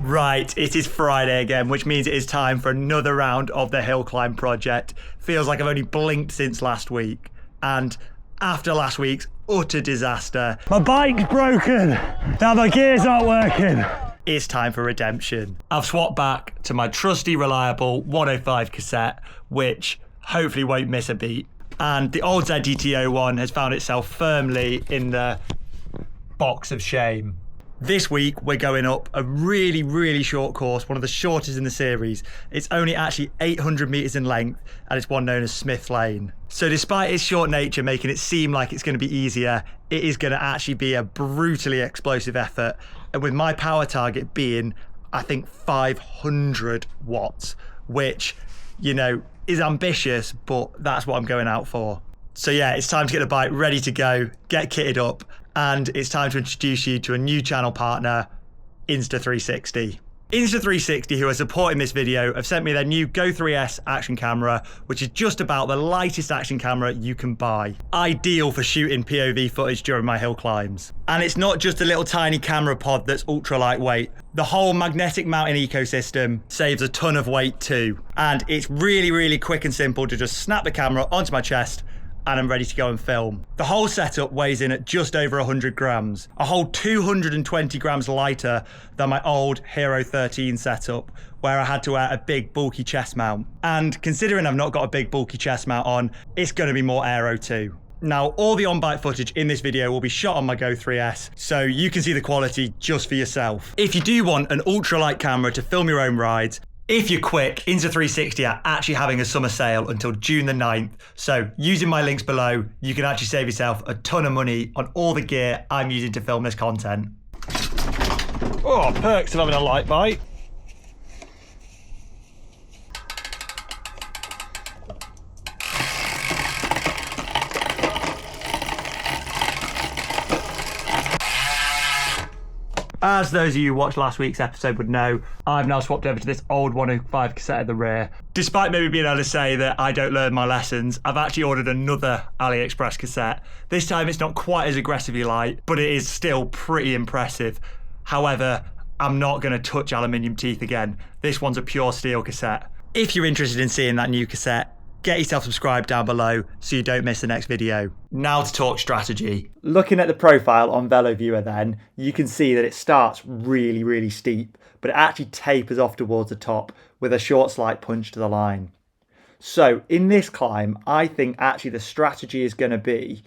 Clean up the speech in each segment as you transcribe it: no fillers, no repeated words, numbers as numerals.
Right, it is Friday again, which means it is time for another round of the hill climb project. Feels like I've only blinked since last week. And after last week's utter disaster, my bike's broken. Now my gears aren't working. It's time for redemption. I've swapped back to my trusty, reliable 105 cassette, which hopefully won't miss a beat. And the old ZDTO one has found itself firmly in the box of shame. This week, we're going up a really, really short course, one of the shortest in the series. It's only actually 800 metres in length, and it's one known as Smith Lane. So despite its short nature making it seem like it's going to be easier, it is going to actually be a brutally explosive effort. And with my power target being, I think, 500 watts, which, you know, is ambitious, but that's what I'm going out for. So yeah, it's time to get the bike ready to go, get kitted up, and it's time to introduce you to a new channel partner, Insta360. Insta360, who are supporting this video, have sent me their new Go 3S action camera, which is just about the lightest action camera you can buy. Ideal for shooting POV footage during my hill climbs. And it's not just a little tiny camera pod that's ultra lightweight. The whole magnetic mounting ecosystem saves a ton of weight too. And it's really, really quick and simple to just snap the camera onto my chest and I'm ready to go and film. The whole setup weighs in at just over 100 grams, a whole 220 grams lighter than my old Hero 13 setup, where I had to wear a big bulky chest mount. And considering I've not got a big bulky chest mount on, it's gonna be more aero too. Now, all the on-bike footage in this video will be shot on my Go 3S, so you can see the quality just for yourself. If you do want an ultralight camera to film your own rides, if you're quick, Insta360 are actually having a summer sale until June the 9th. So using my links below, you can actually save yourself a ton of money on all the gear I'm using to film this content. Oh, perks of having a light bike. As those of you who watched last week's episode would know, I've now swapped over to this old 105 cassette at the rear. Despite maybe being able to say that I don't learn my lessons, I've actually ordered another AliExpress cassette. This time it's not quite as aggressively light, but it is still pretty impressive. However, I'm not going to touch aluminium teeth again. This one's a pure steel cassette. If you're interested in seeing that new cassette, get yourself subscribed down below so you don't miss the next video. Now to talk strategy. Looking at the profile on VeloViewer then, you can see that it starts really, really steep, but it actually tapers off towards the top with a short slight punch to the line. So in this climb, I think actually the strategy is going to be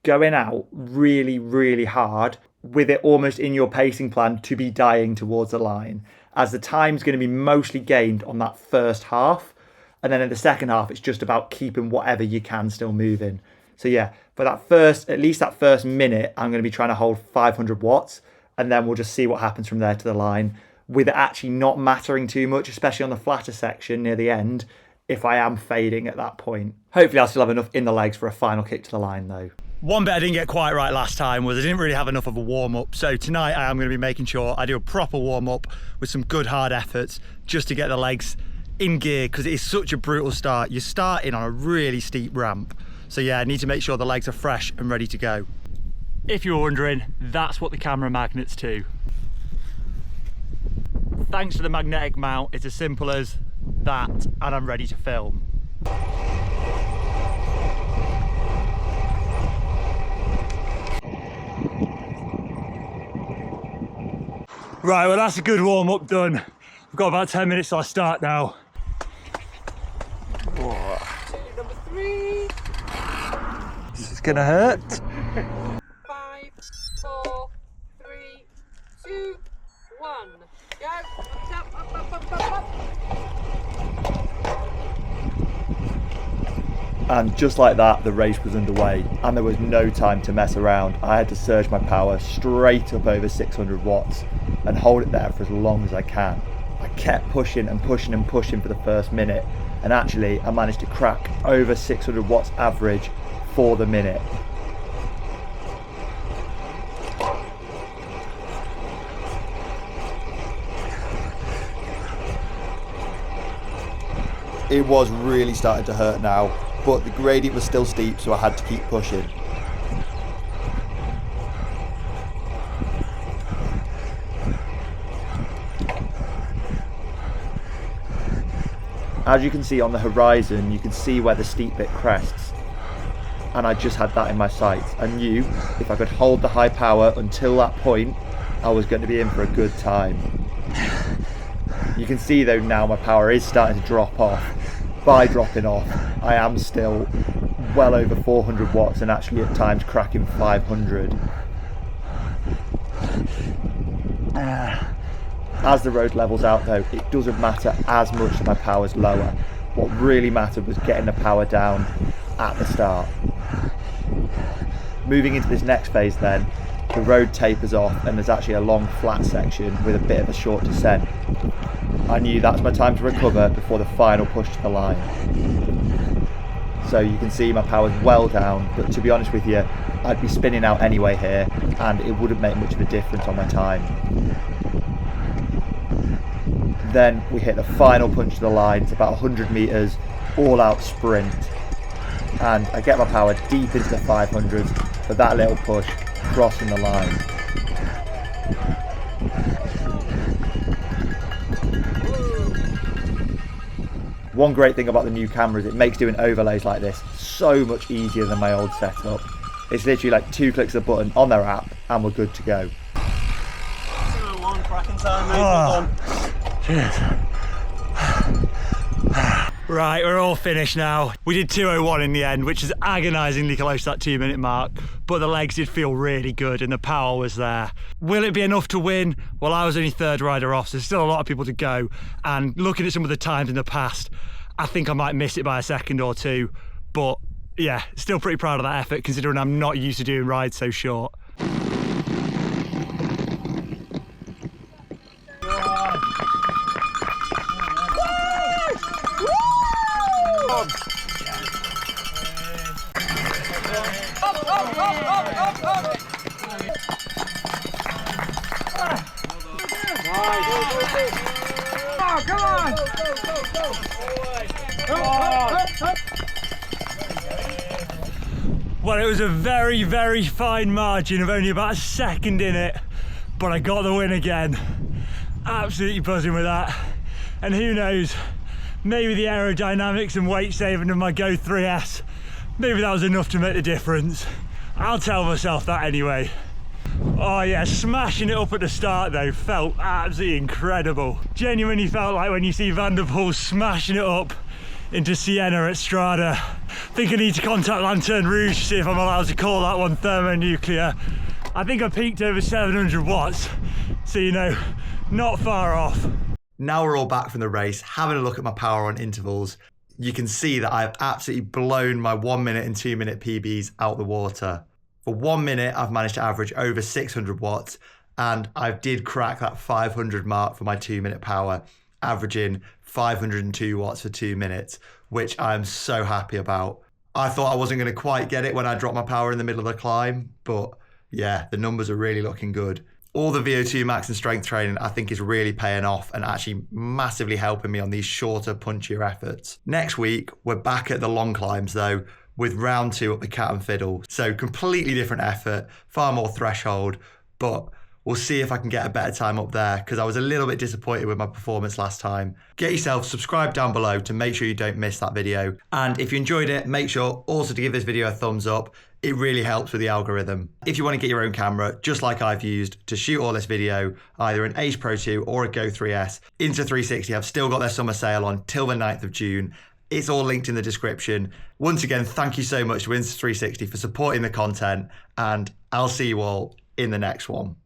going out really, really hard with it almost in your pacing plan to be dying towards the line, as the time's going to be mostly gained on that first half. And then in the second half, it's just about keeping whatever you can still moving. So yeah, for that first, at least that first minute, I'm going to be trying to hold 500 watts. And then we'll just see what happens from there to the line, with it actually not mattering too much, especially on the flatter section near the end, if I am fading at that point. Hopefully I'll still have enough in the legs for a final kick to the line though. One bit I didn't get quite right last time was I didn't really have enough of a warm-up. So tonight I am going to be making sure I do a proper warm-up with some good hard efforts just to get the legs in gear, because it is such a brutal start. You're starting on a really steep ramp. So yeah, I need to make sure the legs are fresh and ready to go. If you're wondering, that's what the camera magnet's to. Thanks to the magnetic mount, it's as simple as that, and I'm ready to film. Right, well that's a good warm-up done. I've got about 10 minutes till I start now. Number 3. This is gonna hurt. 5, 4, 3, 2, 1. Go. Up. And just like that, the race was underway and there was no time to mess around. I had to surge my power straight up over 600 watts and hold it there for as long as I can. I kept pushing and pushing and pushing for the first minute, and actually I managed to crack over 600 watts average for the minute. It was really starting to hurt now, but the gradient was still steep, so I had to keep pushing. As you can see on the horizon, you can see where the steep bit crests. And I just had that in my sights. I knew if I could hold the high power until that point, I was going to be in for a good time. You can see though now my power is starting to drop off. By dropping off, I am still well over 400 watts and actually at times cracking 500. As the road levels out though, it doesn't matter as much as my power's lower. What really mattered was getting the power down at the start. Moving into this next phase then, the road tapers off and there's actually a long flat section with a bit of a short descent. I knew that's my time to recover before the final push to the line. So you can see my power's well down, but to be honest with you, I'd be spinning out anyway here and it wouldn't make much of a difference on my time. Then we hit the final punch to the line. It's about 100 meters, all out sprint. And I get my power deep into the 500s for that little push, crossing the line. One great thing about the new camera is it makes doing overlays like this so much easier than my old setup. It's literally like 2 clicks of a button on their app and we're good to go. 2:01 cracking time, mate. Well done. Cheers. Right, we're all finished now. We did 2:01 in the end, which is agonisingly close to that 2-minute mark, but the legs did feel really good and the power was there. Will it be enough to win? Well, I was only third rider off, so there's still a lot of people to go, and looking at some of the times in the past, I think I might miss it by a second or two, but yeah, still pretty proud of that effort considering I'm not used to doing rides so short. Oh, come on! Well, it was a very, very fine margin of only about a second in it, but I got the win again. Absolutely buzzing with that. And who knows, maybe the aerodynamics and weight saving of my Go 3S, maybe that was enough to make the difference. I'll tell myself that anyway. Oh yeah, smashing it up at the start though felt absolutely incredible. Genuinely felt like when you see Van der Poel smashing it up into Siena at Strada. Think I need to contact Lanterne Rouge to see if I'm allowed to call that one thermonuclear. I think I peaked over 700 watts, so you know, not far off. Now we're all back from the race, having a look at my power on intervals. You can see that I've absolutely blown my 1 minute and 2 minute PBs out the water. For 1 minute, I've managed to average over 600 watts, and I did crack that 500 mark for my 2 minute power, averaging 502 watts for 2 minutes, which I'm so happy about. I thought I wasn't going to quite get it when I dropped my power in the middle of the climb, but yeah, the numbers are really looking good. All the VO2 max and strength training I think is really paying off and actually massively helping me on these shorter, punchier efforts. Next week, we're back at the long climbs though, with round 2 up the Cat and Fiddle. So completely different effort, far more threshold, but we'll see if I can get a better time up there because I was a little bit disappointed with my performance last time. Get yourself subscribed down below to make sure you don't miss that video. And if you enjoyed it, make sure also to give this video a thumbs up. It really helps with the algorithm. If you want to get your own camera, just like I've used to shoot all this video, either an Ace Pro 2 or a Go 3S, Insta360 have still got their summer sale on till the 9th of June. It's all linked in the description. Once again, thank you so much to Insta360 for supporting the content, and I'll see you all in the next one.